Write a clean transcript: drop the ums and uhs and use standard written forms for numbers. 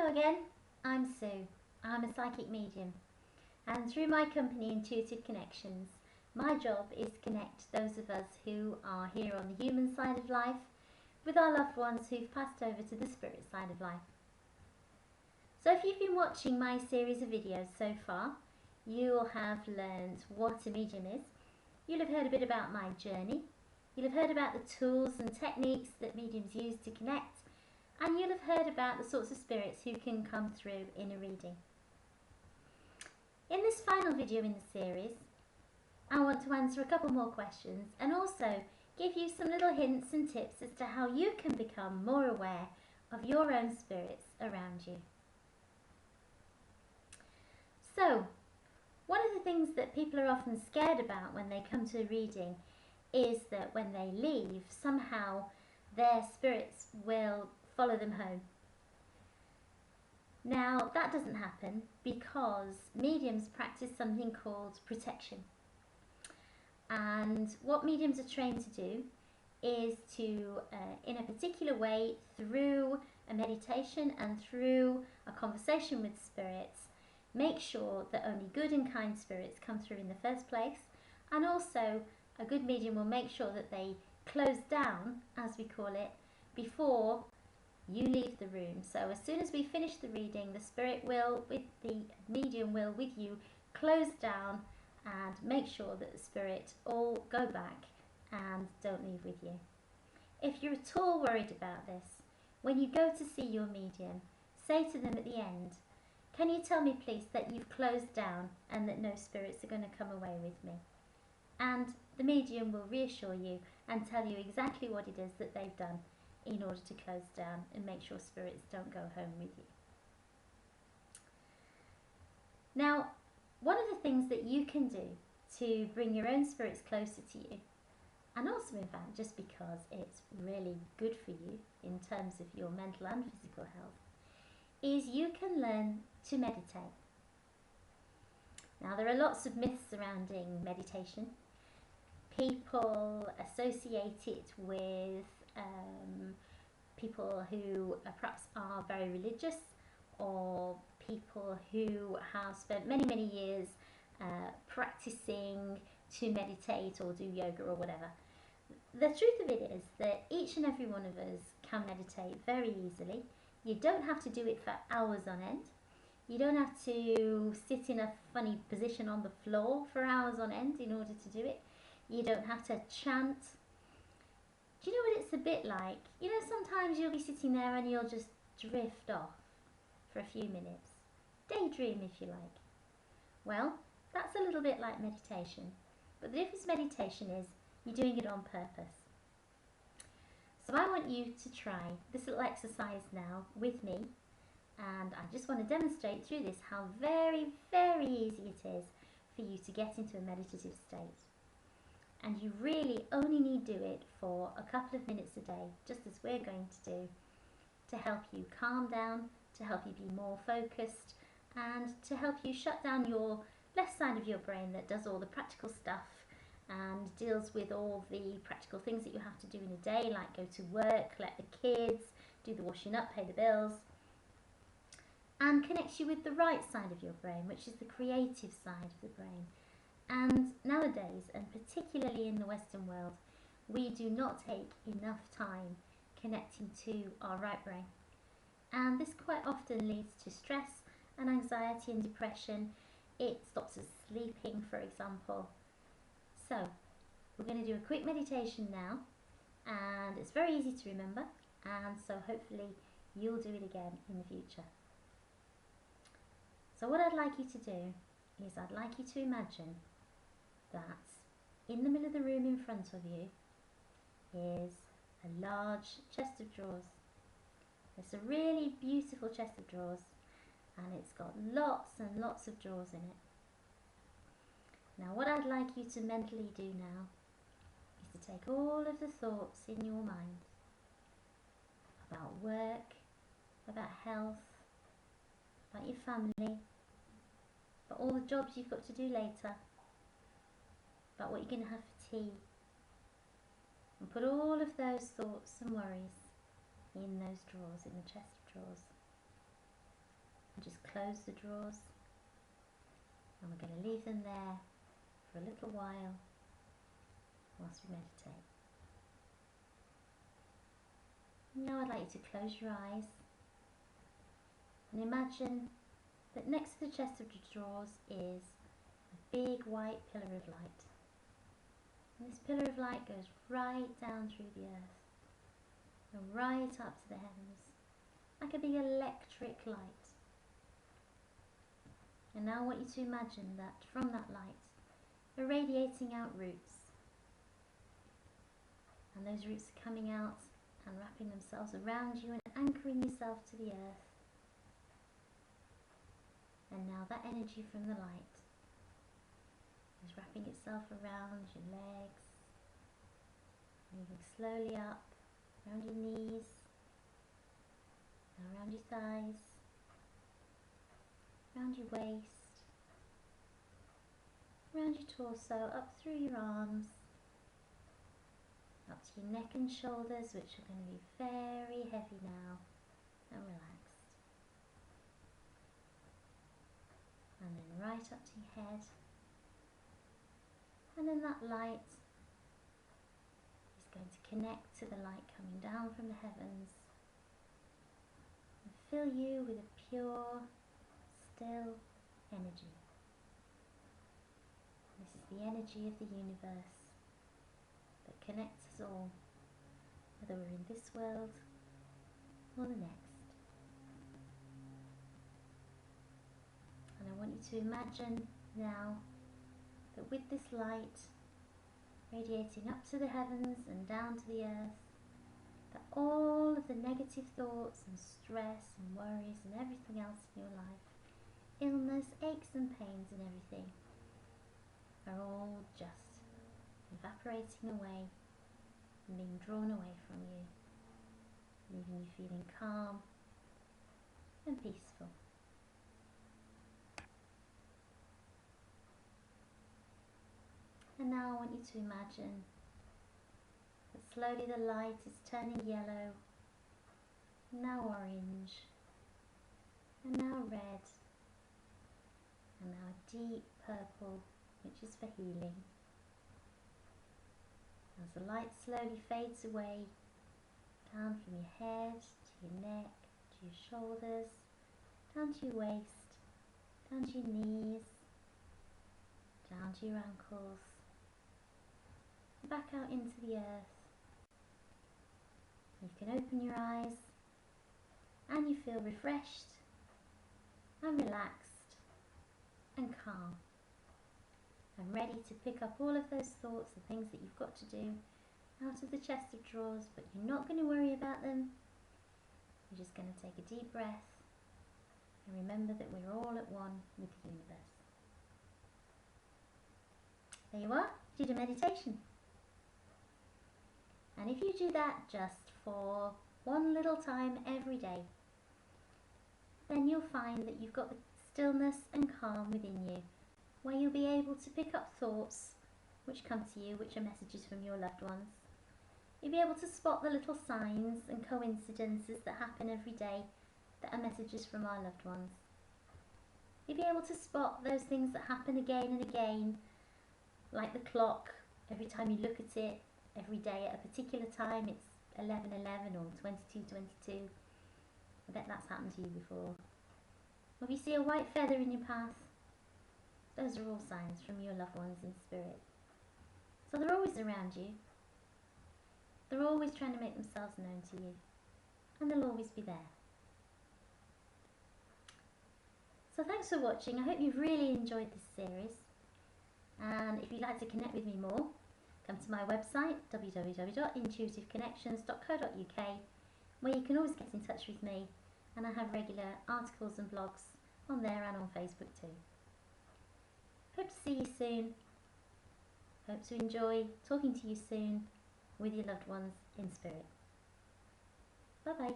Hello again, I'm Sue. I'm a psychic medium, and through my company Intuitive Connections, my job is to connect those of us who are here on the human side of life with our loved ones who've passed over to the spirit side of life. So if you've been watching my series of videos so far, you'll have learned what a medium is. You'll have heard a bit about my journey. You'll have heard about the tools and techniques that mediums use to connect. And you'll have heard about the sorts of spirits who can come through in a reading. In this final video in the series, I want to answer a couple more questions and also give you some little hints and tips as to how you can become more aware of your own spirits around you. So, one of the things that people are often scared about when they come to a reading is that when they leave, somehow their spirits will follow them home. Now that doesn't happen because mediums practice something called protection, and what mediums are trained to do is to in a particular way, through a meditation and through a conversation with spirits, make sure that only good and kind spirits come through in the first place, and also a good medium will make sure that they close down, as we call it, before you leave the room. So as soon as we finish the reading, the spirit will, with the medium will with you, close down and make sure that the spirit all go back and don't leave with you. If you're at all worried about this, when you go to see your medium, say to them at the end, "Can you tell me please that you've closed down and that no spirits are going to come away with me?" And the medium will reassure you and tell you exactly what it is that they've done in order to close down and make sure spirits don't go home with you. Now, one of the things that you can do to bring your own spirits closer to you, and also in fact just because it's really good for you in terms of your mental and physical health, is you can learn to meditate. Now there are lots of myths surrounding meditation. People associate it with people who perhaps are very religious, or people who have spent many years practicing to meditate or do yoga or whatever. The truth of it is that each and every one of us can meditate very easily. You don't have to do it for hours on end. You don't have to sit in a funny position on the floor for hours on end in order to do it. You don't have to chant. Do you know what it's a bit like? You know, sometimes you'll be sitting there and you'll just drift off for a few minutes. Daydream, if you like. Well, that's a little bit like meditation. But the difference with meditation is you're doing it on purpose. So I want you to try this little exercise now with me. And I just want to demonstrate through this how very easy it is for you to get into a meditative state. And you really only need do it for a couple of minutes a day, just as we're going to do, to help you calm down, to help you be more focused, and to help you shut down your left side of your brain that does all the practical stuff and deals with all the practical things that you have to do in a day, like go to work, collect the kids, do the washing up, pay the bills, and connects you with the right side of your brain, which is the creative side of the brain. And nowadays, and particularly in the Western world, we do not take enough time connecting to our right brain. And this quite often leads to stress and anxiety and depression. It stops us sleeping, for example. So, we're going to do a quick meditation now, and it's very easy to remember, and so hopefully you'll do it again in the future. So what I'd like you to do is I'd like you to imagine that in the middle of the room in front of you is a large chest of drawers. It's a really beautiful chest of drawers, and it's got lots and lots of drawers in it. Now what I'd like you to mentally do now is to take all of the thoughts in your mind about work, about health, about your family, about all the jobs you've got to do later, about what you're going to have for tea, and put all of those thoughts and worries in those drawers, in the chest of drawers. And just close the drawers. And we're going to leave them there for a little while whilst we meditate. Now I'd like you to close your eyes and imagine that next to the chest of drawers is a big white pillar of light. And this pillar of light goes right down through the earth and right up to the heavens, like a big electric light. And now I want you to imagine that from that light are radiating out roots. And those roots are coming out and wrapping themselves around you and anchoring yourself to the earth. And now that energy from the light is wrapping itself around your legs, moving slowly up, around your knees, around your thighs, around your waist, around your torso, up through your arms, up to your neck and shoulders, which are going to be very heavy now and relaxed. And then right up to your head. And then that light is going to connect to the light coming down from the heavens and fill you with a pure, still energy. This is the energy of the universe that connects us all, whether we're in this world or the next. And I want you to imagine now that with this light radiating up to the heavens and down to the earth, that all of the negative thoughts and stress and worries and everything else in your life, illness, aches and pains and everything, are all just evaporating away and being drawn away from you, leaving you feeling calm and peaceful. And now I want you to imagine that slowly the light is turning yellow, now orange, and now red, and now a deep purple, which is for healing. As the light slowly fades away, down from your head to your neck, to your shoulders, down to your waist, down to your knees, down to your ankles, back out into the earth. You can open your eyes and you feel refreshed and relaxed and calm and ready to pick up all of those thoughts and things that you've got to do out of the chest of drawers, but you're not going to worry about them. You're just going to take a deep breath and remember that we're all at one with the universe. There you are, you did a meditation. And if you do that just for one little time every day, then you'll find that you've got the stillness and calm within you, where you'll be able to pick up thoughts which come to you, which are messages from your loved ones. You'll be able to spot the little signs and coincidences that happen every day that are messages from our loved ones. You'll be able to spot those things that happen again and again, like the clock. Every time you look at it, every day at a particular time, it's 11:11 or 22:22. I bet that's happened to you before. Or if you see a white feather in your path, those are all signs from your loved ones in spirit. So they're always around you. They're always trying to make themselves known to you. And they'll always be there. So thanks for watching. I hope you've really enjoyed this series. And if you'd like to connect with me more, come to my website, www.intuitiveconnections.co.uk, where you can always get in touch with me, and I have regular articles and blogs on there and on Facebook too. Hope to see you soon. Hope to enjoy talking to you soon with your loved ones in spirit. Bye bye.